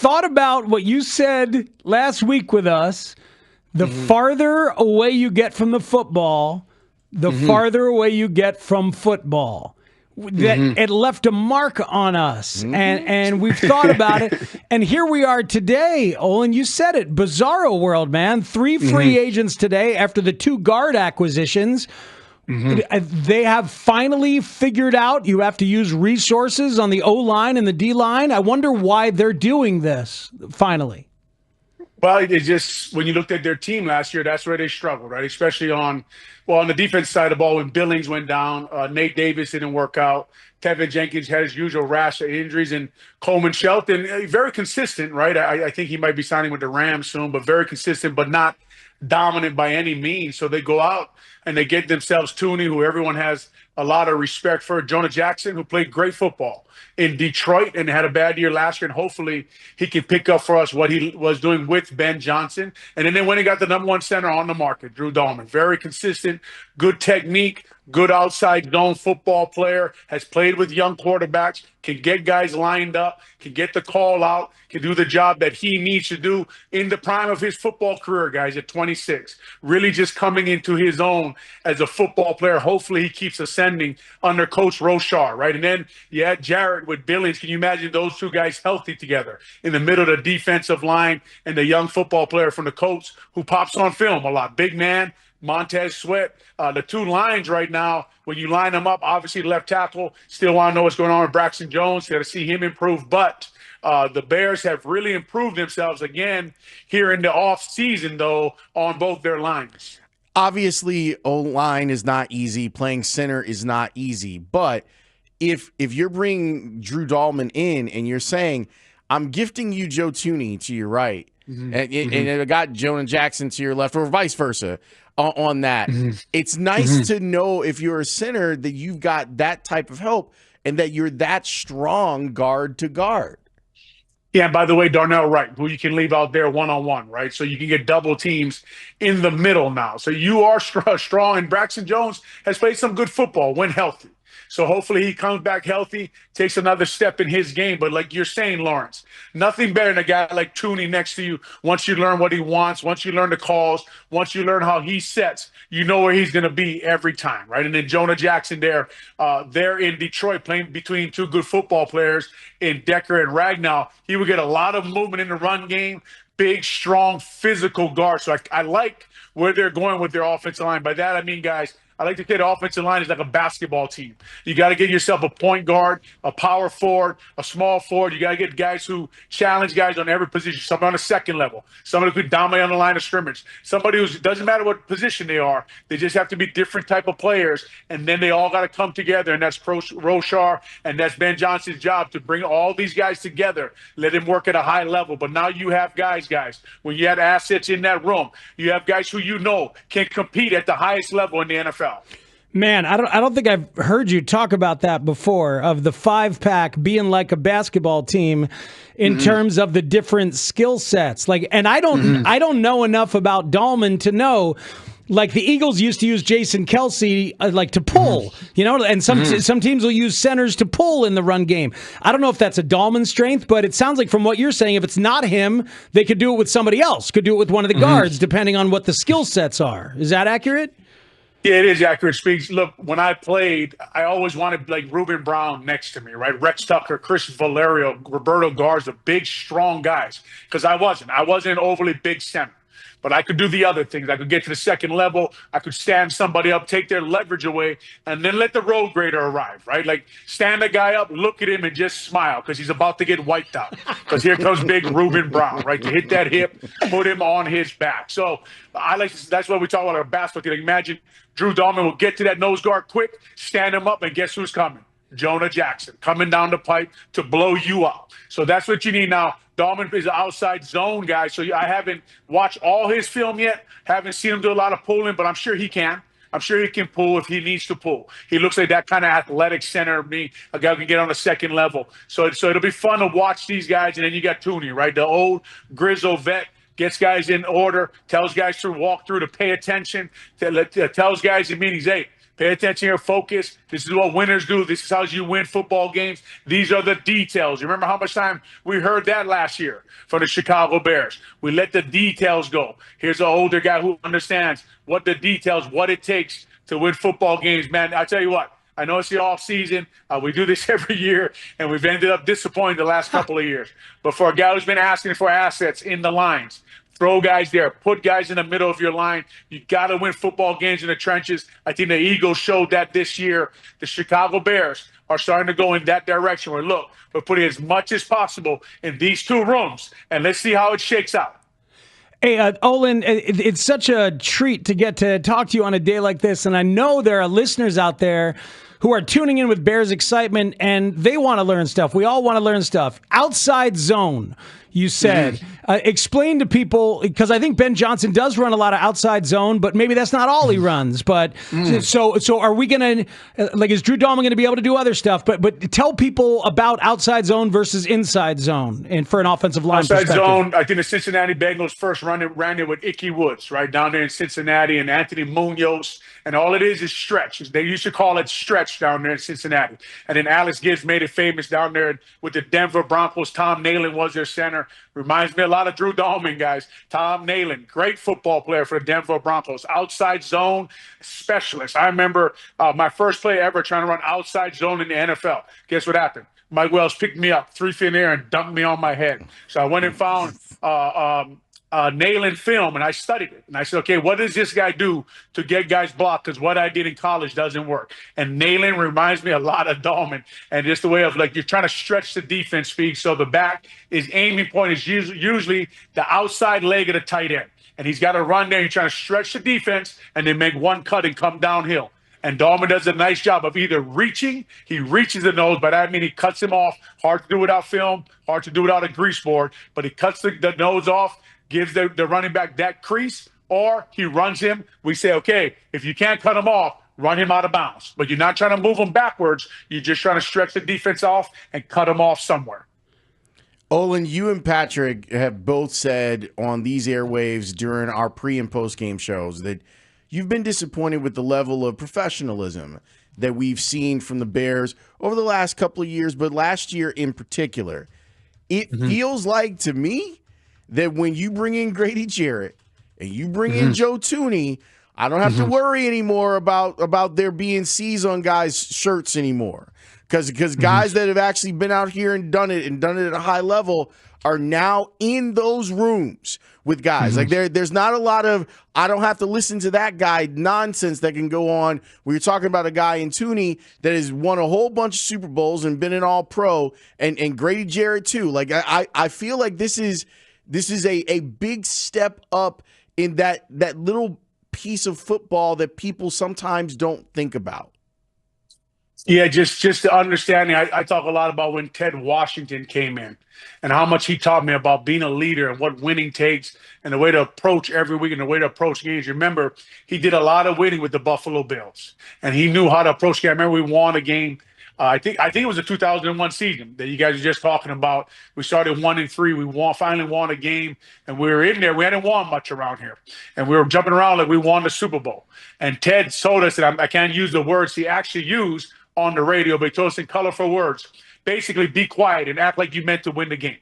thought about what you said last week with us, the farther away you get from the football, the farther away you get from football. That it left a mark on us, and we've thought about it. And here we are today, Olin. You said it, bizarro world, man. 3 free agents today after the 2 guard acquisitions. They have finally figured out you have to use resources on the O-line and the D-line. I wonder why they're doing this finally. Well, it just, when you looked at their team last year, that's where they struggled, right? Especially on the defense side of the ball when Billings went down, Nate Davis didn't work out, Tevin Jenkins had his usual rash of injuries, and Coleman Shelton, very consistent, right? I think he might be signing with the Rams soon, but very consistent, but not dominant by any means. So they go out and they get themselves Tooney, who everyone has a lot of respect for, Jonah Jackson, who played great football in Detroit and had a bad year last year, and hopefully he can pick up for us what he was doing with Ben Johnson. And then they went and got the #1 center on the market, Drew Dalman. Very consistent, good technique, good outside zone football player, has played with young quarterbacks, can get guys lined up, can get the call out, can do the job that he needs to do in the prime of his football career, guys, at 26. Really just coming into his own as a football player. Hopefully he keeps ascending under Coach Rochar, right? And then you had Jarrett with Billings. Can you imagine those 2 guys healthy together in the middle of the defensive line and the young football player from the Colts who pops on film a lot? Big man, Montez Sweat. The 2 lines right now, when you line them up, obviously left tackle, still want to know what's going on with Braxton Jones. Got to see him improve. But the Bears have really improved themselves again here in the offseason, though, on both their lines. Obviously, O-line is not easy. Playing center is not easy. But if you're bringing Drew Dalman in and you're saying, I'm gifting you Joe Tooney to your right, and I got Jonah Jackson to your left, or vice versa, on that. It's nice to know if you're a center that you've got that type of help and that you're that strong guard to guard. Yeah, and by the way, Darnell Wright, who you can leave out there one-on-one, right? So you can get double teams in the middle now. So you are strong, and Braxton Jones has played some good football when healthy. So hopefully he comes back healthy, takes another step in his game. But like you're saying, Lawrence, nothing better than a guy like Tooney next to you. Once you learn what he wants, once you learn the calls, once you learn how he sets, you know where he's going to be every time, right? And then Jonah Jackson there, they're in Detroit playing between 2 good football players in Decker and Ragnow. He would get a lot of movement in the run game, big, strong, physical guard. So I like where they're going with their offensive line. By that, I mean, guys, I like to say the offensive line is like a basketball team. You got to get yourself a point guard, a power forward, a small forward. You got to get guys who challenge guys on every position. Somebody on the second level, somebody who could dominate on the line of scrimmage, somebody who doesn't matter what position they are. They just have to be different type of players, and then they all got to come together. And that's Rochar, and that's Ben Johnson's job to bring all these guys together, let them work at a high level. But now you have guys, when you had assets in that room, you have guys who you know can compete at the highest level in the NFL. Man, I don't think I've heard you talk about that before, of the 5-pack being like a basketball team in terms of the different skill sets. Like, and I don't know enough about Dalman to know. Like the Eagles used to use Jason Kelsey like to pull, and some teams will use centers to pull in the run game. I don't know if that's a Dalman strength, but it sounds like from what you're saying, if it's not him, they could do it with somebody else, could do it with one of the guards, depending on what the skill sets are. Is that accurate? Yeah, it is accurate, Speaks. Look, when I played, I always wanted like Reuben Brown next to me, right? Rex Tucker, Chris Valerio, Roberto Garza, big, strong guys. Because I wasn't an overly big center. But I could do the other things. I could get to the second level. I could stand somebody up, take their leverage away, and then let the road grader arrive, right? Like stand the guy up, look at him, and just smile because he's about to get wiped out. Because here comes big Reuben Brown, right? To hit that hip, put him on his back. So that's what we talk about our basketball team. Imagine Drew Dalman will get to that nose guard quick, stand him up, and guess who's coming? Jonah Jackson coming down the pipe to blow you out. So that's what you need now. Dalman is an outside zone guy, so I haven't watched all his film yet. Haven't seen him do a lot of pulling, but I'm sure he can. I'm sure he can pull if he needs to pull. He looks like that kind of athletic center of me, a guy who can get on the second level. So it'll be fun to watch these guys. And then you got Tooney, right? The old grizzled vet. Gets guys in order, tells guys to walk through, to pay attention, tells guys in meetings, hey, Pay attention here, focus. This is what winners do. This is how you win football games. These are the details. You remember how much time we heard that last year from the Chicago Bears? We let the details go. Here's an older guy who understands what the details, what it takes to win football games. Man, I tell you what, I know it's the off season. We do this every year, and we've ended up disappointed the last couple of years. But for a guy who's been asking for assets in the lines, throw guys there, put guys in the middle of your line. You got to win football games in the trenches. I think the Eagles showed that this year. The Chicago Bears are starting to go in that direction where, look, we're putting as much as possible in these two rooms, and let's see how it shakes out. Hey, Olin, it's such a treat to get to talk to you on a day like this, and I know there are listeners out there who are tuning in with Bears excitement, and they want to learn stuff. We all want to learn stuff. Outside zone, you said. Explain to people, because I think Ben Johnson does run a lot of outside zone, but maybe that's not all he runs. But so are we going to, like, is Drew Dalman going to be able to do other stuff? But tell people about outside zone versus inside zone, and for an offensive line outside perspective. Zone, I think the Cincinnati Bengals first ran it with Ickey Woods, right down there in Cincinnati, and Anthony Munoz. And all it is stretch. They used to call it stretch down there in Cincinnati. And then Alex Gibbs made it famous down there with the Denver Broncos. Tom Nalen was their center. Reminds me a lot of Drew Dalman, guys. Tom Nalen, great football player for the Denver Broncos. Outside zone specialist. I remember my first play ever trying to run outside zone in the NFL. Guess what happened? Mike Wells picked me up 3 feet in the air and dunked me on my head. So I went and found Nalen film, and I studied it. And I said, okay, what does this guy do to get guys blocked? Because what I did in college doesn't work. And Nalen reminds me a lot of Dalman. And just the way of, like, you're trying to stretch the defense speed. So the back is aiming point is usually the outside leg of the tight end. And he's got to run there. You're trying to stretch the defense and then make one cut and come downhill. And Dalman does a nice job of either reaching, he reaches the nose, but I mean he cuts him off. Hard to do without film, hard to do without a grease board, but he cuts the nose off, gives the running back that crease, or he runs him. We say, okay, if you can't cut him off, run him out of bounds. But you're not trying to move him backwards. You're just trying to stretch the defense off and cut him off somewhere. Olin, you and Patrick have both said on these airwaves during our pre- and post-game shows that you've been disappointed with the level of professionalism that we've seen from the Bears over the last couple of years, but last year in particular. It feels like to me that when you bring in Grady Jarrett and you bring in Joe Thuney, I don't have to worry anymore about there being C's on guys' shirts anymore. Because guys that have actually been out here and done it at a high level are now in those rooms with guys. Like there's not a lot of I don't have to listen to that guy nonsense that can go on where you're talking about a guy in Thuney that has won a whole bunch of Super Bowls and been an all-pro, and Grady Jarrett too. Like I feel like this is a big step up in that little piece of football that people sometimes don't think about. Yeah, just the understanding. I talk a lot about when Ted Washington came in and how much he taught me about being a leader and what winning takes and the way to approach every week and the way to approach games. Remember, he did a lot of winning with the Buffalo Bills, and he knew how to approach games. I remember we won a game. I think it was the 2001 season that you guys were just talking about. We started 1-3. We finally won a game, and we were in there. We hadn't won much around here, and we were jumping around like we won the Super Bowl. And Ted told us that I can't use the words he actually used on the radio, but he told us in colorful words, basically be quiet and act like you meant to win the game.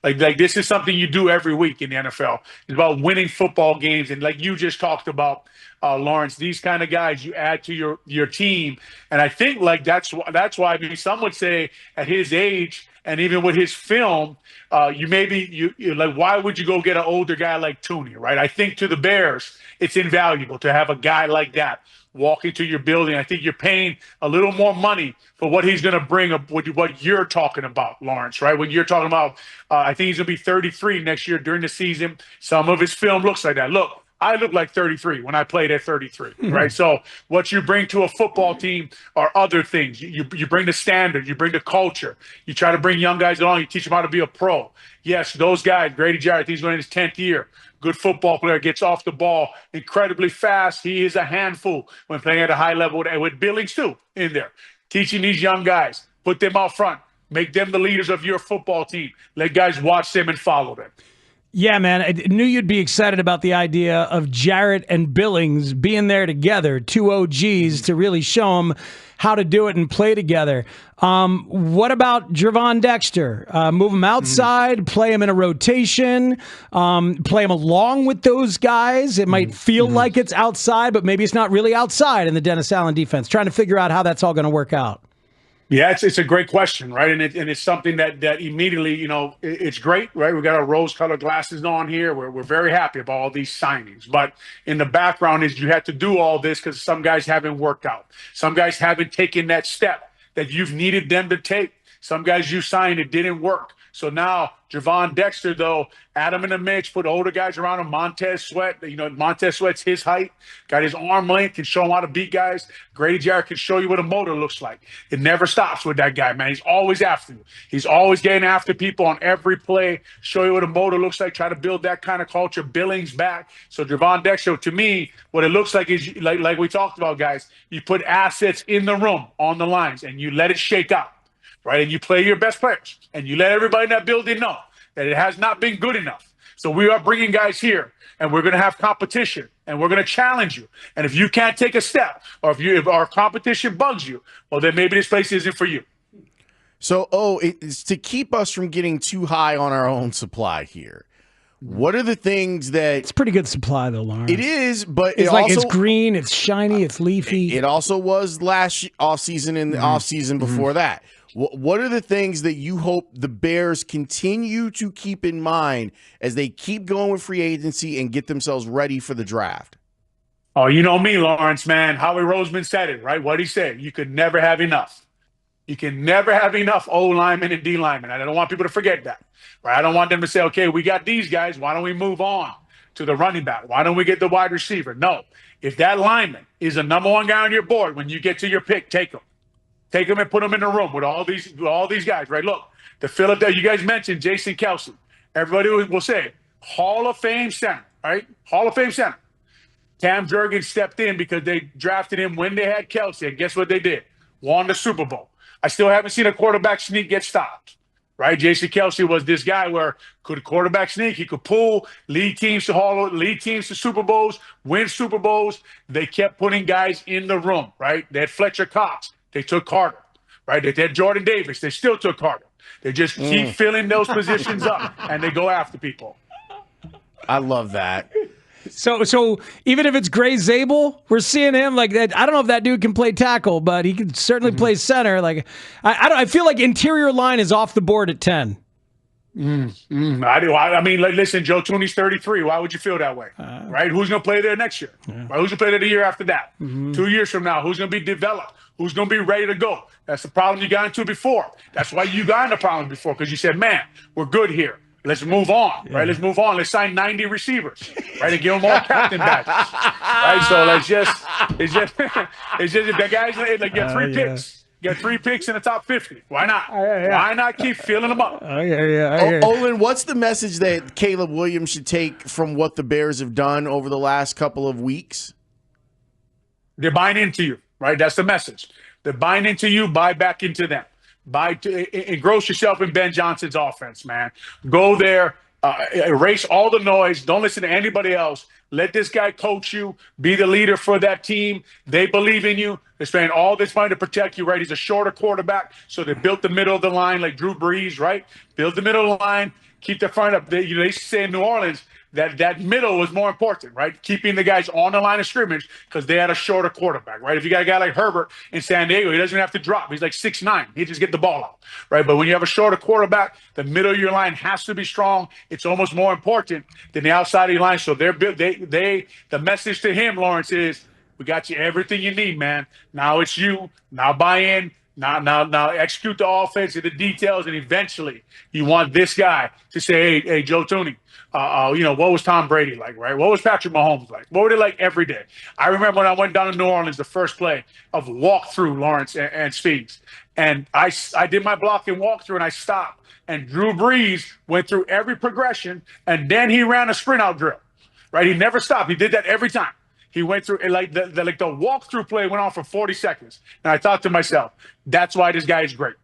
Like this is something you do every week in the NFL. It's about winning football games. And like you just talked about, Lawrence, these kind of guys you add to your team. And I think like that's why I mean, some would say at his age and even with his film, you like, why would you go get an older guy like Thuney, right? I think to the Bears, it's invaluable to have a guy like that walk into your building. I think you're paying a little more money for what he's going to bring up with what you're talking about, Lawrence, right? When you're talking about, I think he's going to be 33 next year during the season. Some of his film looks like that. Look, I look like 33 when I played at 33, right? So what you bring to a football team are other things. You bring the standard, you bring the culture. You try to bring young guys along, you teach them how to be a pro. Yes, those guys, Grady Jarrett, he's going in his 10th year. Good football player, gets off the ball incredibly fast. He is a handful when playing at a high level, and with Billings too in there. Teaching these young guys, put them out front, make them the leaders of your football team. Let guys watch them and follow them. Yeah, man. I knew you'd be excited about the idea of Jarrett and Billings being there together, two OGs, to really show them how to do it and play together. What about Gervon Dexter? Move him outside, play him in a rotation, play him along with those guys. It might feel like it's outside, but maybe it's not really outside in the Dennis Allen defense. Trying to figure out how that's all going to work out. Yeah, it's a great question, right? And it's something that immediately, it's great, right? We got our rose-colored glasses on here. We're very happy about all these signings. But in the background is you had to do all this because some guys haven't worked out. Some guys haven't taken that step that you've needed them to take. Some guys you signed, it didn't work. So now Gervon Dexter, though, add him in the mix, put older guys around him. Montez Sweat, Montez Sweat's his height, got his arm length, can show him how to beat guys. Grady Jarrett can show you what a motor looks like. It never stops with that guy, man. He's always after you. He's always getting after people on every play, show you what a motor looks like, try to build that kind of culture. Billings back. So Gervon Dexter, to me, what it looks like is, like we talked about, guys, you put assets in the room on the lines and you let it shake out. Right, and you play your best players, and you let everybody in that building know that it has not been good enough. So we are bringing guys here, and we're going to have competition, and we're going to challenge you. And if you can't take a step, or if our competition bugs you, well, then maybe this place isn't for you. So, it's to keep us from getting too high on our own supply here. What are the things that... It's a pretty good supply, though, Lawrence. It is, but it's green, it's shiny, it's leafy. It also was last offseason and the offseason before that. What are the things that you hope the Bears continue to keep in mind as they keep going with free agency and get themselves ready for the draft? Oh, you know me, Lawrence, man. Howie Roseman said it, right? What he said, you could never have enough. You can never have enough O linemen and D linemen. I don't want people to forget that. Right? I don't want them to say, okay, we got these guys. Why don't we move on to the running back? Why don't we get the wide receiver? No. If that lineman is the number one guy on your board, when you get to your pick, take him. Take them and put them in the room with all these guys, right? Look, the Philadelphia, you guys mentioned Jason Kelce. Everybody will say Hall of Fame center, right? Hall of Fame center. Cam Jurgens stepped in because they drafted him when they had Kelce, and guess what they did? Won the Super Bowl. I still haven't seen a quarterback sneak get stopped, right? Jason Kelce was this guy where could a quarterback sneak? He could pull, lead teams to Super Bowls, win Super Bowls. They kept putting guys in the room, right? They had Fletcher Cox. They took Carter, right? They had Jordan Davis. They still took Carter. They just keep filling those positions up, and they go after people. I love that. So even if it's Gray Zabel, we're seeing him like that. I don't know if that dude can play tackle, but he can certainly play center. Like I feel like interior line is off the board at 10. I mean, listen, Joe Thuney's 33. Why would you feel that way? Right? Who's going to play there next year? Yeah. Right? Who's going to play there the year after that? 2 years from now, who's going to be developed? Who's going to be ready to go? That's the problem you got into before. That's why you got into problems before, because you said, man, we're good here. Let's move on, right? Let's move on. Let's sign 90 receivers, right? And give them all captain badges, right? So it's just if the guys like get 3 picks. Get 3 picks in the top 50. Why not? Why not keep filling them up? Olin, what's the message that Caleb Williams should take from what the Bears have done over the last couple of weeks? They're buying into you, right? That's the message. They're buying into you, buy back into them. Engross yourself in Ben Johnson's offense, man. Go there, erase all the noise. Don't listen to anybody else. Let this guy coach you, be the leader for that team. They believe in you. They're spending all this money to protect you, right? He's a shorter quarterback, so they built the middle of the line like Drew Brees, right? Build the middle of the line, keep the front up. They used to say in New Orleans that middle was more important, right? Keeping the guys on the line of scrimmage because they had a shorter quarterback, right? If you got a guy like Herbert in San Diego, he doesn't have to drop. He's like 6'9". He just get the ball out, right? But when you have a shorter quarterback, the middle of your line has to be strong. It's almost more important than the outside of your line. So the message to him, Lawrence, is we got you everything you need, man. Now it's you. Now buy in. Now execute the offense and the details, and eventually you want this guy to say, hey, Joe Thuney, what was Tom Brady like, right? What was Patrick Mahomes like? What were they like every day? I remember when I went down to New Orleans, the first play of walkthrough, Lawrence and Spiegs, and I did my block and walkthrough, and I stopped, and Drew Brees went through every progression, and then he ran a sprint out drill, right? He never stopped. He did that every time. He went through like the walkthrough play went on for 40 seconds. And I thought to myself, that's why this guy is great.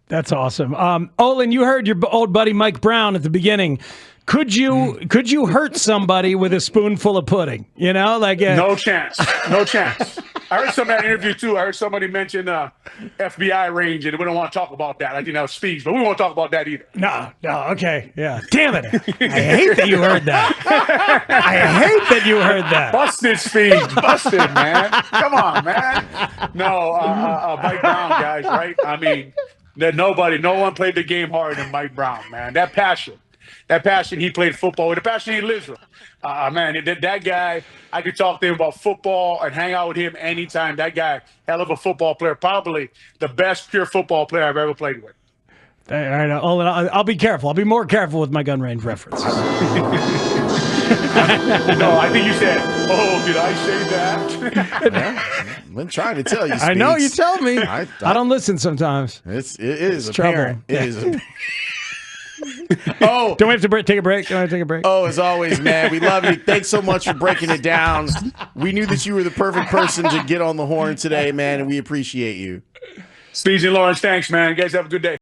That's awesome. Olin, you heard your old buddy Mike Brown at the beginning Could you hurt somebody with a spoonful of pudding? You know, like no chance. No chance. I heard some of that interview too. I heard somebody mention FBI range, and we don't want to talk about that. I think that was Speeds, but we won't talk about that either. No, okay, yeah. Damn it! I hate that you heard that. I hate that you heard that. Busted, Speeds, busted, man. Come on, man. No, Mike Brown, guys, right? I mean, no one played the game harder than Mike Brown, man. That passion he played football with, the passion he lives with. Man, that guy, I could talk to him about football and hang out with him anytime. That guy, hell of a football player, probably the best pure football player I've ever played with. All right, I'll be careful. I'll be more careful with my gun range references. No, I think you said, "Oh, did I say that?" I've been trying to tell you. Speaks. I know you tell me. I don't listen sometimes. It is apparent. Trouble. It is. Oh, don't we have to take a break? Don't we take a break? Oh, as always, man, we love you. Thanks so much for breaking it down. We knew that you were the perfect person to get on the horn today, man, and we appreciate you. Speeds and Lawrence, thanks, man. You guys have a good day.